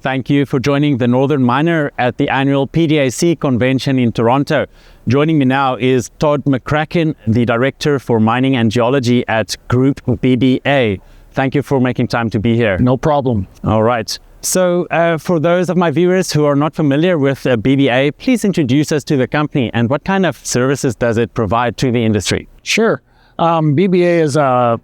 Thank you for joining the Northern Miner at the annual PDAC convention in Toronto. Joining me now is Todd McCracken, the Director for Mining and Geology at Groupe BBA. Thank you for making time to be here. No problem. All right. So for those of my viewers who are not familiar with BBA, please introduce us to the company and what kind of services does it provide to the industry? Sure. BBA is a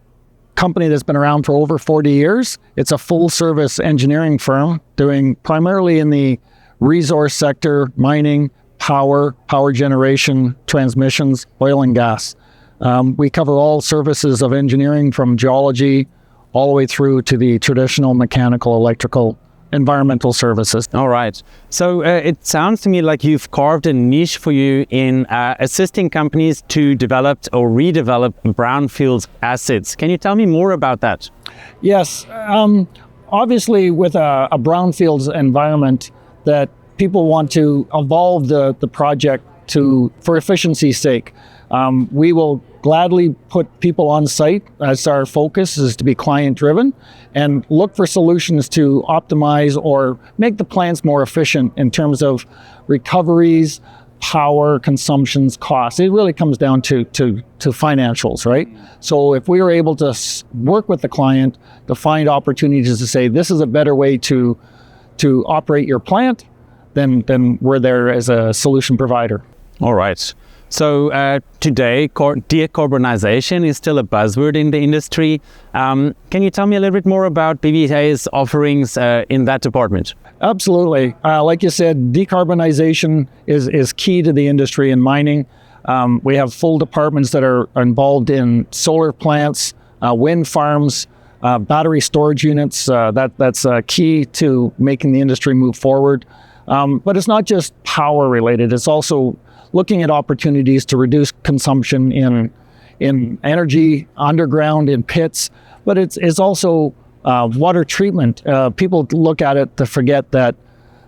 company that's been around for over 40 years. It's a full-service engineering firm doing primarily in the resource sector, mining, power generation, transmissions, oil and gas. We cover all services of engineering from geology all the way through to the traditional mechanical, electrical, environmental services. All right. So it sounds to me like you've carved a niche for you in assisting companies to develop or redevelop brownfields assets. Can you tell me more about that? Yes. Obviously, with a brownfields environment, that people want to evolve the project for efficiency's sake. We will gladly put people on site as our focus is to be client driven and look for solutions to optimize or make the plants more efficient in terms of recoveries, power, consumptions, costs. It really comes down to financials, right? So if we are able to work with the client to find opportunities to say, this is a better way to operate your plant, then we're there as a solution provider. All right. So today, decarbonization is still a buzzword in the industry. Can you tell me a little bit more about BBA's offerings in that department? Absolutely. Like you said, decarbonization is key to the industry in mining. We have full departments that are involved in solar plants, wind farms, battery storage units. That's key to making the industry move forward. But it's not just power related. It's also looking at opportunities to reduce consumption in energy underground in pits, but it's also water treatment. People look at it to forget that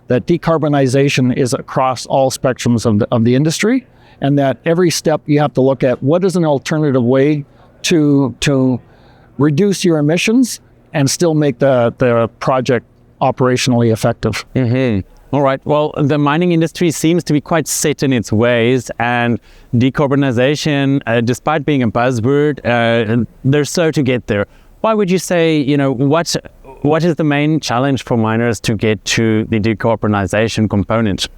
decarbonization is across all spectrums of the industry, and that every step you have to look at what is an alternative way to reduce your emissions and still make the project operationally effective. Mm-hmm. All right. Well, the mining industry seems to be quite set in its ways, and decarbonization, despite being a buzzword, they're slow to get there. Why would you say, what is the main challenge for miners to get to the decarbonization component?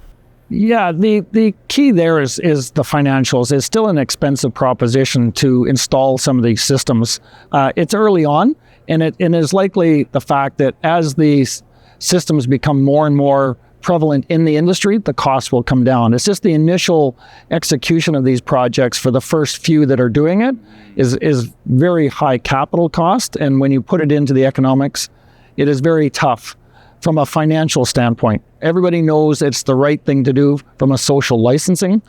Yeah, the key there is the financials. It's still an expensive proposition to install some of these systems. It's early on, and it is likely the fact that as these systems become more and more prevalent in the industry, the cost will come down. It's just the initial execution of these projects for the first few that are doing it is very high capital cost. And when you put it into the economics, it is very tough from a financial standpoint. Everybody knows it's the right thing to do from a social licensing,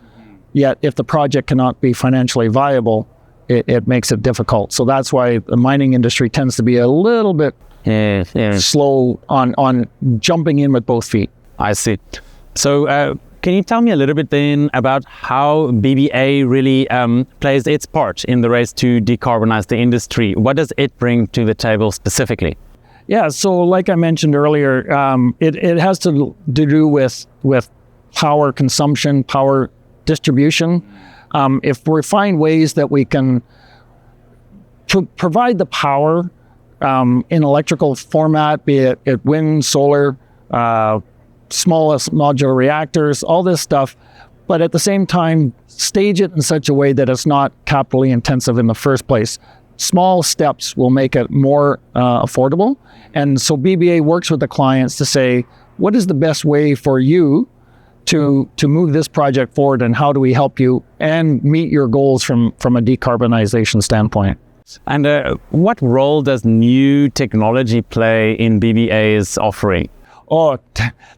yet if the project cannot be financially viable, it makes it difficult. So that's why the mining industry tends to be a little bit slow on jumping in with both feet. I see. So can you tell me a little bit then about how BBA really plays its part in the race to decarbonize the industry? What does it bring to the table specifically? Yeah, so like I mentioned earlier, it has to do with power consumption, power distribution. If we find ways that we can provide the power in electrical format, be it wind, solar, smallest modular reactors, all this stuff, but at the same time, stage it in such a way that it's not capitally intensive in the first place. Small steps will make it more affordable. And so BBA works with the clients to say, what is the best way for you to move this project forward, and how do we help you and meet your goals from a decarbonization standpoint? And what role does new technology play in BBA's offering? Oh,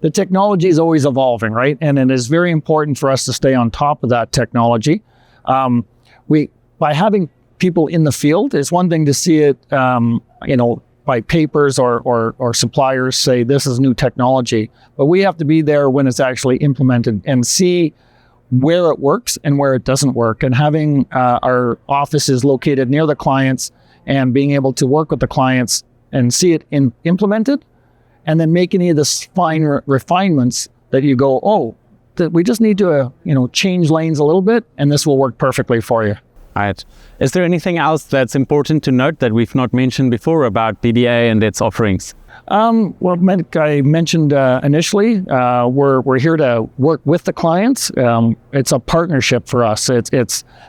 the technology is always evolving, right? And it is very important for us to stay on top of that technology. By having people in the field, it's one thing to see it, by papers or suppliers say this is new technology, but we have to be there when it's actually implemented and see where it works and where it doesn't work. And having our offices located near the clients and being able to work with the clients and see it implemented and then make any of the fine refinements that you go, oh, we just need to change lanes a little bit, and this will work perfectly for you. Right. Is there anything else that's important to note that we've not mentioned before about PDA and its offerings? Well, like I mentioned initially, we're here to work with the clients. It's a partnership for us.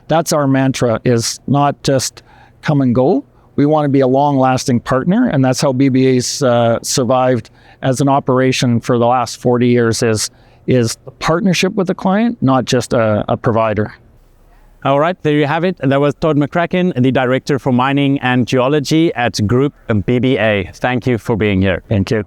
That's our mantra, is not just come and go. We want to be a long-lasting partner, and that's how BBA's survived as an operation for the last 40 years. Is the partnership with the client, not just a provider. All right, there you have it. That was Todd McCracken, the Director for Mining and Geology at Groupe BBA. Thank you for being here. Thank you.